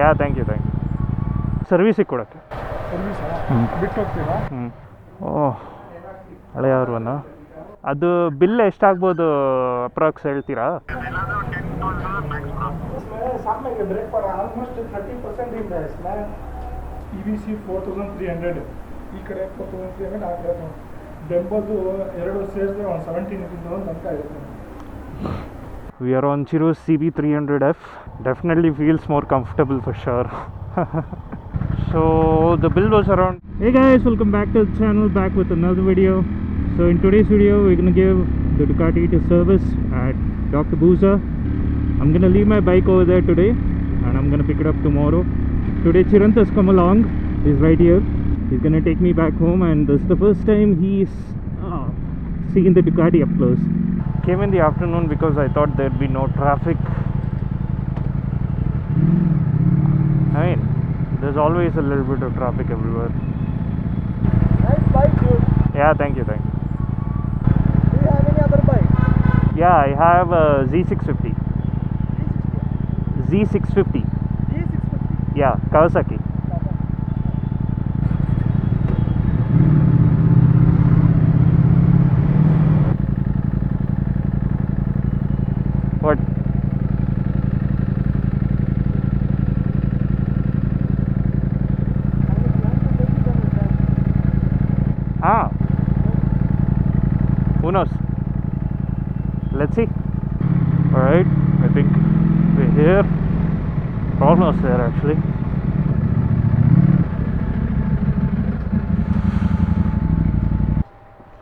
Yeah thank you ಸರ್ವಿಸಿಗೆ ಕೊಡೋಕ್ಕೆ. ಬಿಟ್ಟು ಹೋಗ್ತೀರಾ? ಓಹ್ ಹಳೆಯವ್ರವನ್ನ ಅದು ಬಿಲ್ ಎಷ್ಟಾಗ್ಬೋದು ಅಪ್ರಾಕ್ಸ್ ಹೇಳ್ತೀರಾ? सामने के ब्रेक पर ऑलमोस्ट 30% ಇದೆ ಸ್ಲಾಬ್. EVC 4300 ಈ ಕಡೆ 4300 ಆ ಕಡೆ ಬೆಂಬಲ್ದು ಎರಡು ಸೇರಿದ್ರೆ ಒಂದು 17 ತನಕ ಇರುತ್ತೆ. We are on Chiro's CB300F. Definitely feels more comfortable for sure. So the bill was around. Hey guys, welcome back to the channel, back with another video. So in today's video we're going to give the Ducati to service at Dr. Buza. I'm going to leave my bike over there today and I'm going to pick it up tomorrow. Today Chirant has come along. He's right here. He's going to take me back home and this is the first time he's seeing the Ducati up close. Came in the afternoon because I thought there'd be no traffic. I mean, there's always a little bit of traffic everywhere. Nice bike, dude. Yeah, thank you. Do you have any other bike? Yeah, I have a Z650. Z650. Yeah, Kawasaki. What? Who knows? Let's see. Alright, I think we're here. Almost there actually.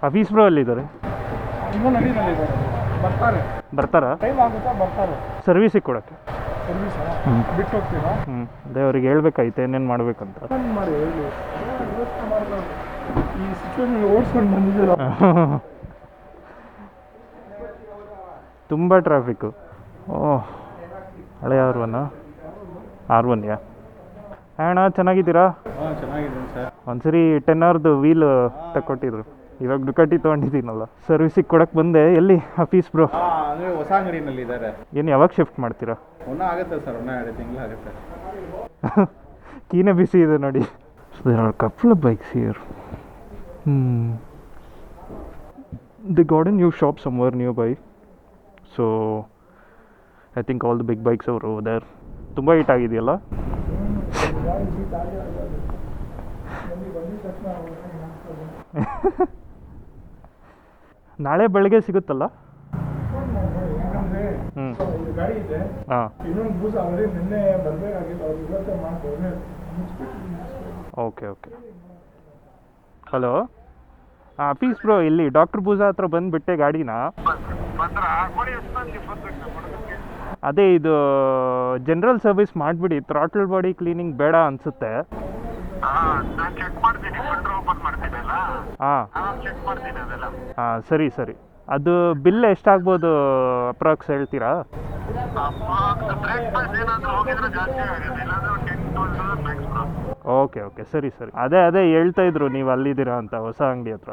Hafiz bro ಎಲ್ಲಿದ್ದಾರೆ? ಇನ್ನೂ ನಡೀನಲ್ಲಿದ್ದಾರೆ. ಬರ್ತಾರಾ? Time ಆಗುತ್ತಾ? ಬರ್ತಾರೆ. ಸರ್ವಿಸಿಗೆ ಕೊಡೋಕ್ಕೆ. Service ಬಿಟ್ಟು ಹೋಗ್ತೀರಾ? ಅದೇ ಅವ್ರಿಗೆ ಹೇಳ್ಬೇಕಾಯ್ತು ಏನೇನು ಮಾಡ್ಬೇಕಂತ. ಮಾಡಿ ಹೇಳಿ. ಈ ಸಿಚುವೇಶನ್ ಓಡಿಸ್ಕೊಂಡು ಬಂದಿದ್ದೀರ. ತುಂಬ ಟ್ರಾಫಿಕ್ಕು. ಓಹ್ ಹಳೆಯ R1 ಯಾ ಅಣ್ಣ ಚೆನ್ನಾಗಿದ್ದೀರಾ? ಚೆನ್ನಾಗಿದ್ದೀನಿ ಸರ್. ಒಂದ್ಸರಿ 10 ಅವರ್ದು ವೀಲ್ ತಗೊಟ್ಟಿದ್ರು, ಇವಾಗ ಡುಕಾಟಿ ತೊಗೊಂಡಿದ್ದೀನಲ್ಲ, ಸರ್ವಿಸಿಗೆ ಕೊಡಕ್ಕೆ ಬಂದೆ. ಎಲ್ಲಿ ಹಫೀಸ್ ಬ್ರೋ? ಅಂದರೆ ಹೊಸ ಅಂಗಡಿನಲ್ಲಿ ಇದ್ದಾರೆ. ಏನು ಯಾವಾಗ ಶಿಫ್ಟ್ ಮಾಡ್ತೀರಾ? ಆಗುತ್ತೆ ಸರ್, 1-2 ತಿಂಗಳು ಆಗುತ್ತೆ. ಕೀನೇ ಬಿಸಿ ಇದೆ ನೋಡಿ. There are a couple of bikes here. They got a new shop somewhere nearby. So I think all the big bikes are over there. ತುಂಬ ಹೀಟ್ ಆಗಿದೆಯಲ್ಲ. ನಾಳೆ ಬೆಳಗ್ಗೆ ಸಿಗುತ್ತಲ್ಲ? ಗಾಡಿ ಇದೆ. ಹಾಂ, ಇನ್ನೊಂದು ಬೂಸ ಅವರೇ ನಿನ್ನೆ ಬರಬೇಕಾಗಿಲ್ಲ, ಅವ್ರು ಇವತ್ತೇ ಮಾಡ್ತಾರೆ. ಓಕೆ. ಹಲೋ, ಹಫೀಸ್ ಬ್ರೋ, ಇಲ್ಲಿ ಡಾಕ್ಟರ್ ಬೂಜಾ ಹತ್ರ ಬಂದುಬಿಟ್ಟೆ ಗಾಡಿನ. ಅದೇ ಇದು ಜನರಲ್ ಸರ್ವಿಸ್ ಮಾಡಿಬಿಡಿ, ಥ್ರಾಟಲ್ ಬಾಡಿ ಕ್ಲೀನಿಂಗ್ ಬೇಡ ಅನಿಸುತ್ತೆ. ಹಾಂ ಸರಿ. ಅದು ಬಿಲ್ ಎಷ್ಟಾಗ್ಬೋದು ಅಪ್ರಾಕ್ಸ್ ಹೇಳ್ತೀರಾ? ಓಕೆ ಸರಿ. ಅದೇ ಹೇಳ್ತಾ ಇದ್ರು ನೀವು ಅಲ್ಲಿದ್ದೀರಾ ಅಂತ, ಹೊಸ ಅಂಗಡಿ ಹತ್ರ.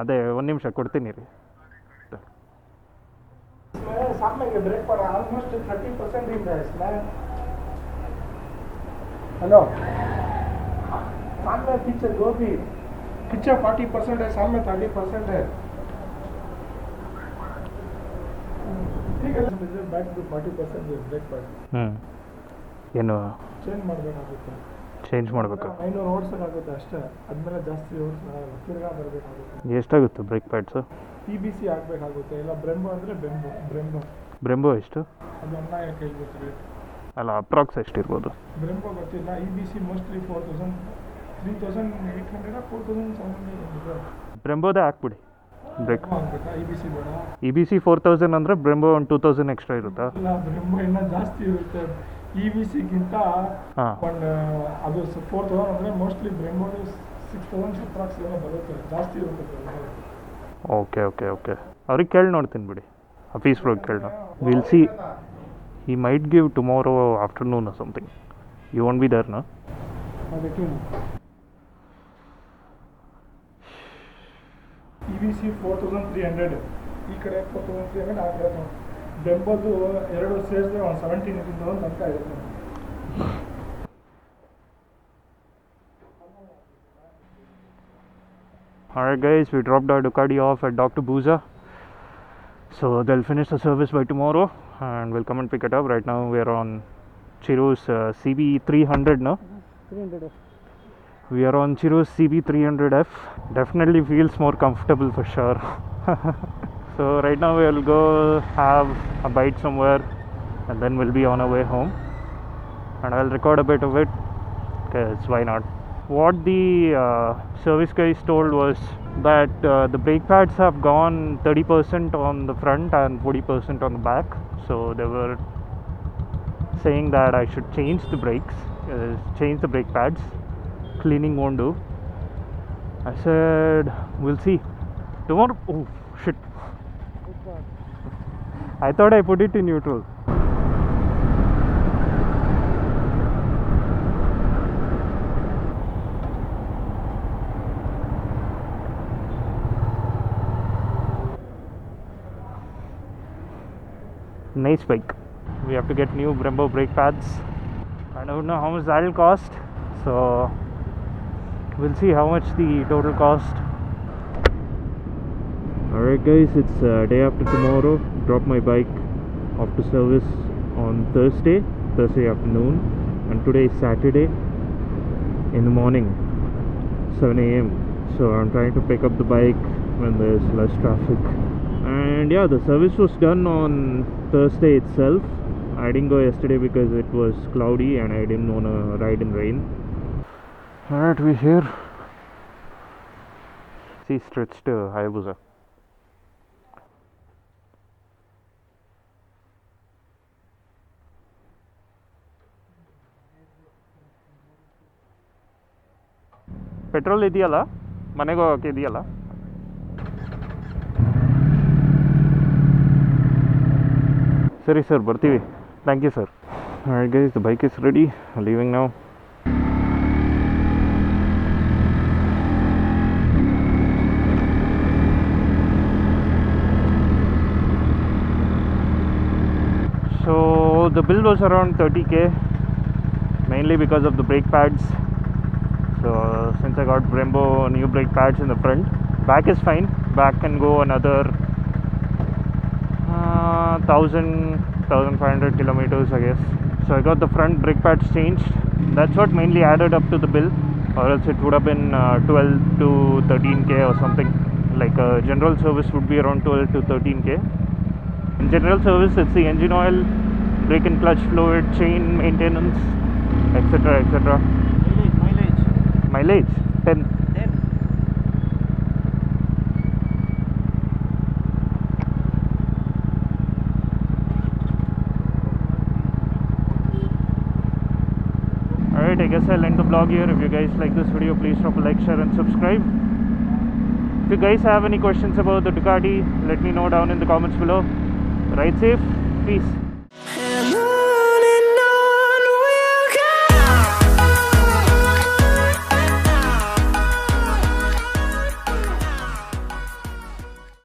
ಅದೇ 1 ನಿಮಿಷ ಕೊಡ್ತೀನಿ ರೀ. सामने के ब्रेक पर ऑलमोस्ट 30% ಇದೆ स्लैब. हेलो, सामने पीछे दो भी, पीछे 40% है, सामने 30% है. ठीक है, बैक टू 40% है ब्रेक पर. ಏನು ಚೇಂಜ್ ಮಾಡಬೇಕಾ? 500 ಓಡಿಸೋಕ್ಕಾಗುತ್ತೆ ಅಷ್ಟೇ, ಅದ್ಮೇಲೆ ಜಾಸ್ತಿ ಓಡಿಸೋಕ್ಕಾಗಲ್ಲ. ತಿರ್ಗಾ ಬರಬೇಕಾಗುತ್ತೆ. ಎಷ್ಟಾಗುತ್ತೆ ಬ್ರೇಕ್ ಪ್ಯಾಡ್ಸು? EBC ಆಗಬೇಕಾಗುತ್ತೆ, ಇಲ್ಲ ಬ್ರೆಂಬೋ ಅಂದರೆ ಬ್ರೆಂಬೋ ಎಷ್ಟು? ಅದನ್ನ ಕೇಳ್ಬೇಕು ರೇಟ್. ಅಲ್ಲ, ಅಪ್ರಾಕ್ಸ್ ಎಷ್ಟಿರ್ಬೋದು? ಬ್ರೆಂಬೋ ಗೊತ್ತಿಲ್ಲ. EBC mostly 3800 4700. ಬ್ರೆಂಬೋದೇ ಹಾಕ್ಬಿಡಿ ಬ್ರೇಕ್. EBC ಬೇಡ. EBC 4000 ಅಂದರೆ ಬ್ರೆಂಬೋ ಒಂದು 2000 ಎಕ್ಸ್ಟ್ರಾ ಇರುತ್ತಾ? ಇಲ್ಲ, ಬ್ರೆಂಬೋ ಇನ್ನೂ ಜಾಸ್ತಿ ಇರುತ್ತೆ EBCಗಿಂತ. ಒಂದು ಅದು 4000 ಅಂದರೆ ಮೋಸ್ಟ್ಲಿ ಬ್ರೆಂಬೋ 6000 ಅಪ್ರಾಕ್ಸ್ ಏನೋ ಬರುತ್ತೆ, ಜಾಸ್ತಿ ಇರುತ್ತೆ. ಓಕೆ. ಅವ್ರಿಗೆ ಕೇಳಿ ನೋಡ್ತೀನಿ ಬಿಡಿ, ಹಫೀಸ್ ಬ್ರೋಗ್ ಕೇಳೋಣ. Will see, he might give tomorrow afternoon or something. You won't be there, no? EBC 4300 ಈ ಕಡೆ 4300 ಆ ಕಡೆ ಬೆಂಬಲ್ದು ಎರಡು ಸೇರಿಸಿದ್ರೆ ಒಂದು 17 ಇಂಚಿಂದ ಒಂದು ತನಕ ಇರುತ್ತೆ. Alright guys, we dropped our Ducati off at Dr. Booza. So they'll finish the service by tomorrow and we'll come and pick it up. Right now we are on Chiru's CB300 now. 300. We are on Chiru's CB300F. Definitely feels more comfortable for sure. So right now we'll go have a bite somewhere and then we'll be on our way home. And I'll record a bit of it because why not? What the service guys told was that the brake pads have gone 30% on the front and 40% on the back. So they were saying that I should change the brakes, change the brake pads. Cleaning won't do. I said we'll see tomorrow. Oh shit, I thought I put it in neutral. Nice bike. We have to get new Brembo brake pads. I don't know how much that will cost, so we'll see how much the total cost. Alright guys, it's day after tomorrow. Drop my bike off to service on Thursday afternoon, and today is Saturday in the morning, 7 a.m. So I'm trying to pick up the bike when there's less traffic. And yeah, the service was done on Thursday itself. I didn't go yesterday because it was cloudy and I didn't want to ride in rain. Alright, we're here. See, stretched Hayabusa. Petrol ಇದೆಯಲ್ಲ ಮನೆಗೆ ಹೋಗೋಕೆ ಇದೆಯಲ್ಲ. ಸರಿ sir, ಬರ್ತೀವಿ. Thank you sir. Alright guys, the bike is ready. I'm leaving now. So the bill was around 30k, mainly because of the brake pads. So since I got Brembo new brake pads in the front, back is fine. Back can go another 1,500 kilometers I guess. So I got the front brake pads changed. That's what mainly added up to the bill, or else it would have been 12 to 13k or something. Like a general service would be around 12 to 13k. In general service, it's the engine oil, brake and clutch fluid, chain maintenance, etc, etc. Mileage 10. Alright, I guess I'll end the vlog here. If you guys like this video, please drop a like, share and subscribe. If you guys have any questions about the Ducati, let me know down in the comments below. Ride safe. Peace.